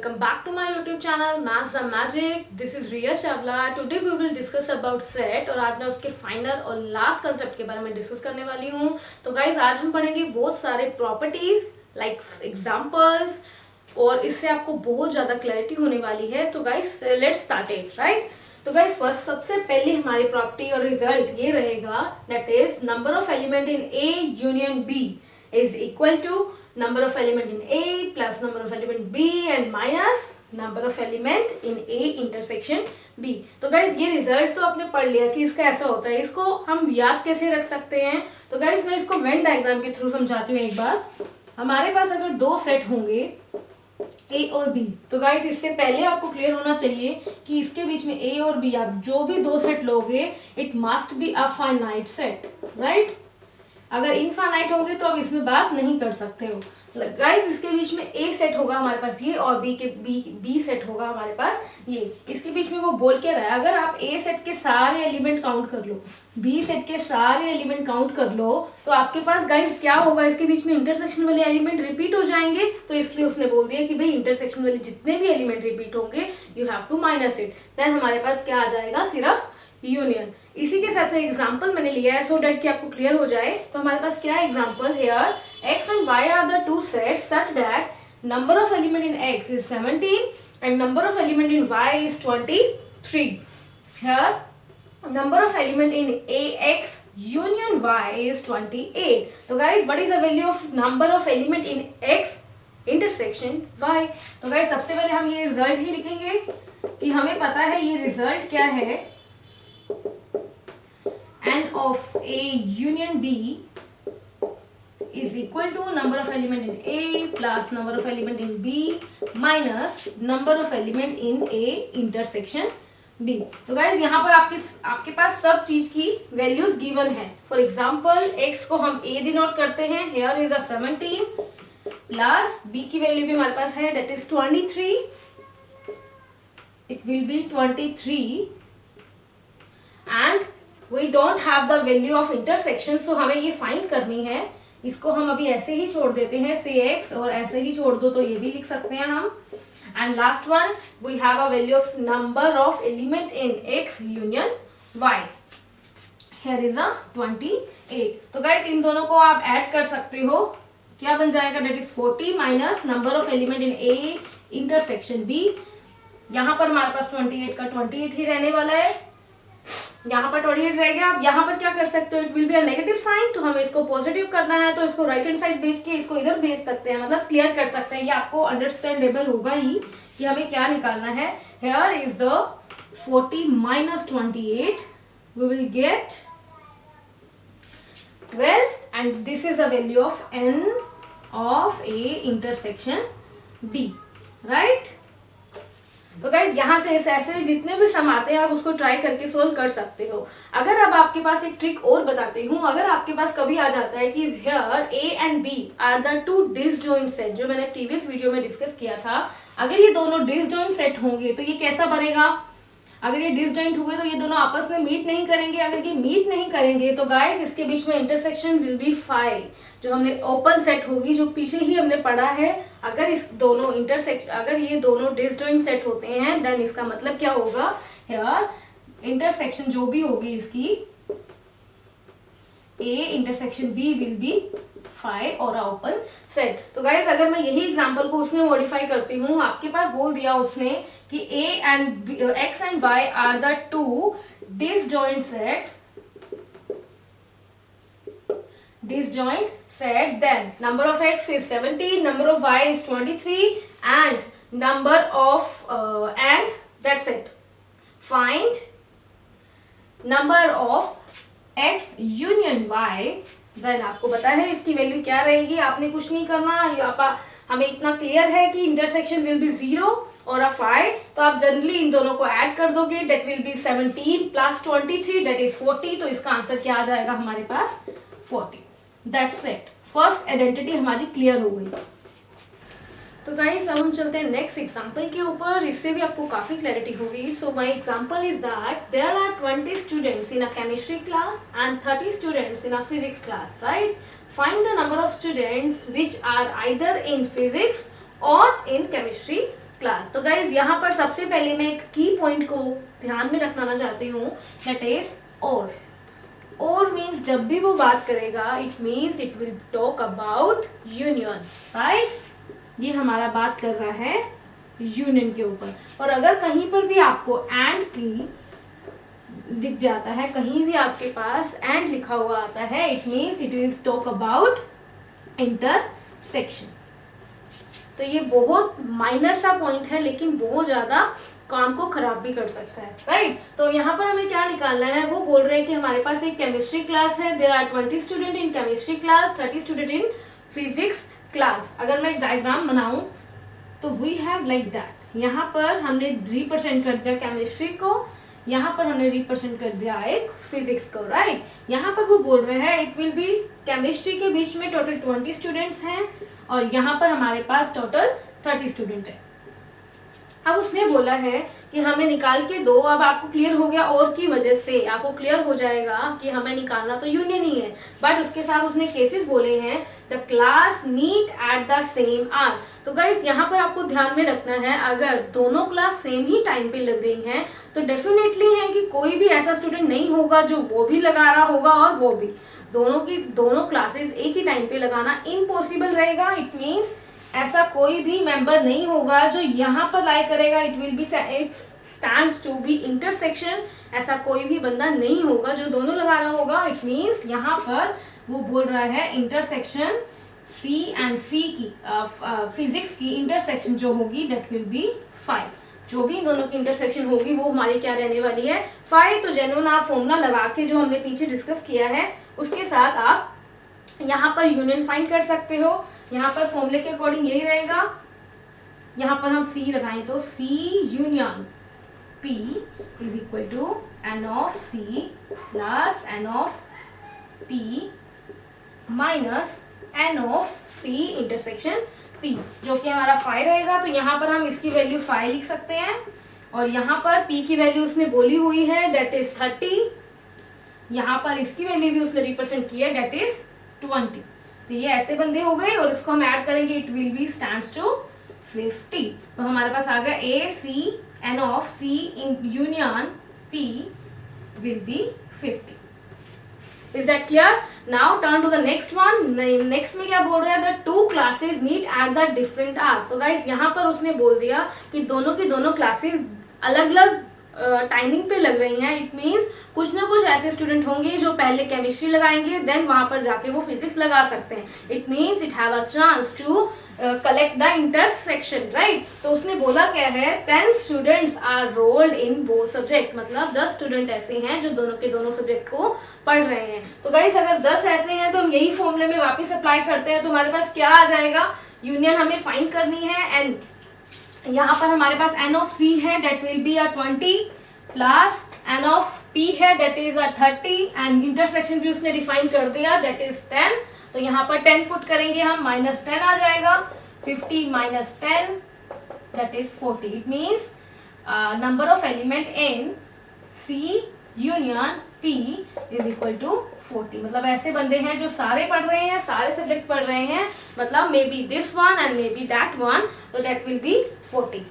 welcome back to my YouTube channel Maths the Magic. This is Riya Chawla. Today we will discuss about set और आज मैं उसके final और last concept के बारे में डिस्कस करने वाली हूँ. तो गाइज आज हम पढ़ेंगे बहुत सारे प्रॉपर्टीज लाइक एग्जांपल्स और इससे आपको बहुत ज्यादा क्लैरिटी होने वाली है. तो guys let's start it right. तो गाइज फर्स्ट सबसे पहले हमारी प्रॉपर्टी और रिजल्ट ये रहेगा that is number of element in A union B is equal to number of element in A plus number of element B and minus number of element in A intersection B. तो guys ये result तो आपने पढ़ लिया कि इसका ऐसा होता है. इसको हम याद कैसे रख सकते हैं? तो गाइज मैं इसको वेन डायग्राम के थ्रू समझाती हूँ एक बार. हमारे पास अगर दो सेट होंगे A और B, तो गाइज इससे पहले आपको क्लियर होना चाहिए कि इसके बीच में A और B आप जो भी दो सेट लोगे it must be a finite set right. अगर इनफाइनाइट होंगे तो आप इसमें बात नहीं कर सकते हो. गाइस इसके बीच में ए सेट होगा हमारे पास ये और बी सेट होगा हमारे पास ये. इसके बीच में वो बोल के रहा है अगर आप ए सेट के सारे एलिमेंट काउंट कर लो, बी सेट के सारे एलिमेंट काउंट कर लो, तो आपके पास गाइस क्या होगा, इसके बीच में इंटरसेक्शन वाले एलिमेंट रिपीट हो जाएंगे. तो इसलिए उसने बोल दिया कि भाई इंटरसेक्शन वाले जितने भी एलिमेंट रिपीट होंगे you have to minus it. Then हमारे पास क्या आ जाएगा, सिर्फ यूनियन. इसी के साथ एग्जांपल मैंने लिया है सो डेट कि आपको क्लियर हो जाए. तो हमारे पास क्या है example here x and y are the two sets such that number of element in x is 17 and number of element in y is 23. Here number of element in ax union y is 28. So guys what is the value of number of element in x intersection y? तो guys सबसे पहले हम ये result ही लिखेंगे कि हमें पता है ये रिजल्ट क्या है. n of a union b is equal to number of element in A plus number of element in B minus number of element in A intersection B. तो गाइज यहाँ पर आपके पास सब चीज की वैल्यूज गिवन है. फॉर एग्जाम्पल x को हम A डिनोट करते हैं, here is a 17 plus B की वैल्यू भी हमारे पास है that is 23. It will be 23 and we don't have the value of intersection, so हमें ये फाइंड करनी है. इसको हम अभी ऐसे ही छोड़ देते हैं से x और ऐसे ही छोड़ दो तो ये भी लिख सकते हैं हम. And last one we have a value of number of element in x union y. Here is a 28. तो गाइस इन दोनों को आप ऐड कर सकते हो. क्या बन जाएगा, that is 40 minus number of element in a intersection b. यहाँ पर हमारे पास 28 का 28 ही रहने वाला है, यहाँ पर 28 रह गया. आप यहाँ पर क्या कर सकते हो, it will be a negative sign, तो हमें इसको पॉजिटिव करना है तो इसको राइट हैंड साइड भेज के इसको इधर भेज सकते हैं, मतलब क्लियर कर सकते हैं. ये आपको अंडरस्टैंडेबल होगा ही कि हमें क्या निकालना है. Here is the 40 minus 28 we will get 12 and this is the value of n of a intersection b right. तो गाइज यहाँ से ऐसे जितने भी सम आते हैं आप उसको ट्राई करके सोल्व कर सकते हो. अगर अब आपके पास एक ट्रिक और बताती हूँ. अगर आपके पास कभी आ जाता है कि here a and b are the two disjoint set, जो मैंने प्रीवियस वीडियो में डिस्कस किया था, अगर ये दोनों डिसजॉइंट सेट होंगे तो ये कैसा बनेगा. अगर ये डिसजॉइंट हुए तो ये दोनों आपस में मीट नहीं करेंगे. अगर ये मीट नहीं करेंगे तो गाइस इसके बीच में इंटरसेक्शन विल बी 5, जो हमने ओपन सेट होगी, जो पीछे ही हमने पढ़ा है. अगर इस दोनों अगर ये दोनों डिसजॉइंट सेट होते हैं देन इसका मतलब क्या होगा, हियर इंटरसेक्शन जो भी होगी इसकी A intersection B will be 5 और ओपन सेट. तो गाइस अगर मैं यही एग्जांपल को उसमें मॉडिफाई करती हूँ, आपके पास बोल दिया उसने कि A and X and Y are the two disjoint set, then number of x is 17, number of y is 23 and number of and that's it. Find number of x union y. Then आपको पता है इसकी value क्या रहेगी. आपने कुछ नहीं करना, हमें इतना क्लियर है कि इंटरसेक्शन विल बी 0 और 5, तो आप जनरली इन दोनों को ऐड कर दोगे. That will be 17 plus 23 that is 40. तो इसका आंसर क्या आ जाएगा हमारे पास, 40. That's it. फर्स्ट आइडेंटिटी हमारी क्लियर हो गई. तो गाइस अब हम चलते हैं नेक्स्ट एग्जांपल के ऊपर. इससे भी आपको काफी क्लैरिटी होगी. So my example is that there are 20 students in a chemistry class and 30 students in a physics class right. Find the number of students which are either in physics or in chemistry class. तो guys यहाँ पर सबसे पहले मैं एक की point को ध्यान में रखना चाहती हूँ, दैट इज और मीन्स जब भी वो बात करेगा it means it will talk about union, right. ये हमारा बात कर रहा है यूनियन के ऊपर। और अगर कहीं पर भी आपको एंड की दिख जाता है, कहीं भी आपके पास एंड लिखा हुआ आता है, it means it will talk about intersection. तो ये बहुत माइनर सा पॉइंट है लेकिन बहुत ज्यादा काम को खराब भी कर सकता है, राइट। तो यहाँ पर हमें क्या निकालना है, वो बोल रहे हैं कि हमारे पास एक केमिस्ट्री क्लास है, there are 20 student in chemistry class, 30 student in physics class. अगर मैं एक डायग्राम बनाऊं तो वी हैव लाइक दैट। यहाँ पर हमने रिप्रेजेंट कर दिया केमिस्ट्री को, यहाँ पर हमने रिप्रेजेंट कर दिया एक फिजिक्स को, राइट। यहाँ पर वो बोल रहे हैं इट विल बी केमिस्ट्री के बीच में टोटल 20 स्टूडेंट्स हैं और यहाँ पर हमारे पास टोटल 30 स्टूडेंट है। अब उसने बोला है कि हमें निकाल के दो। अब आपको क्लियर हो गया, और की वजह से आपको क्लियर हो जाएगा कि हमें निकालना तो यूनियन ही है, बट उसके साथ उसने केसेस बोले हैं the class meet at the same hour. तो गाइस यहाँ पर आपको ध्यान में रखना है, अगर दोनों क्लास सेम ही टाइम पे लग रही हैं तो डेफिनेटली है कि कोई भी ऐसा स्टूडेंट नहीं होगा जो वो भी लगा रहा होगा और वो भी, दोनों क्लासेस एक ही टाइम पे लगाना इम्पॉसिबल रहेगा। इट मीन्स ऐसा कोई भी मेंबर नहीं होगा जो यहाँ पर लाई करेगा, it will be stands to be intersection. ऐसा कोई भी बंदा नहीं होगा जो दोनों लगा रहा होगा। इट मीन्स यहाँ पर वो बोल रहा है इंटरसेक्शन सी एंड फी की फिजिक्स की इंटरसेक्शन जो होगी दैट विल बी 5। जो भी दोनों की इंटरसेक्शन होगी वो हमारी क्या रहने वाली है 5। तो जेन्युइन आप फॉर्मूला लगा के जो हमने पीछे डिस्कस किया है उसके साथ आप यहाँ पर यूनियन फाइंड कर सकते हो। यहाँ पर फॉर्मूले के अकॉर्डिंग यही रहेगा। यहाँ पर हम C लगाएं तो C union P is equal to N of C plus N of P minus N of C intersection P, जो कि हमारा 5 रहेगा। तो यहाँ पर हम इसकी वैल्यू 5 लिख सकते हैं और यहाँ पर P की वैल्यू उसने बोली हुई है दैट इज 30। यहाँ पर इसकी वैल्यू भी उसने रिप्रेजेंट की है दैट इज 20। तो ये ऐसे बंदे हो गए और इसको हम ऐड करेंगे it will be stands to 50। तो हमारे पास आ गया A C N of C in union P will be 50। Is that clear? Now turn to the next one. Next में क्या बोल रहा है, the two classes meet at the different hour. तो गाइज यहाँ पर उसने बोल दिया कि दोनों की दोनों क्लासेस अलग अलग टाइमिंग पे लग रही हैं। इट मीन्स कुछ ना कुछ ऐसे स्टूडेंट होंगे जो पहले केमिस्ट्री लगाएंगे देन वहां पर जाके वो फिजिक्स लगा सकते हैं। It means it have a chance to collect the intersection, right. तो उसने बोला क्या है 10 students are rolled in both subject, मतलब 10 स्टूडेंट ऐसे हैं जो दोनों के दोनों सब्जेक्ट को पढ़ रहे हैं। तो गाइस अगर 10 ऐसे हैं तो हम यही फॉर्मूले में वापस अप्लाई करते हैं तो हमारे पास क्या आ जाएगा, यूनियन हमें फाइंड करनी है एंड यहाँ पर हमारे पास N ऑफ C है that will be 20 plus N of P है दैट इज 30 एंड इंटरसेक्शन भी उसने डिफाइन कर दिया दैट इज 10। तो यहाँ पर 10 पुट करेंगे हम -10 आ जाएगा, 50 minus 10 that is 40। It means number of element in C union P is equal to 40। मतलब ऐसे बंदे हैं जो सारे पढ़ रहे हैं, सारे सब्जेक्ट पढ़ रहे हैं, मतलब may be this one and may be that one, तो दैट विल बी 40।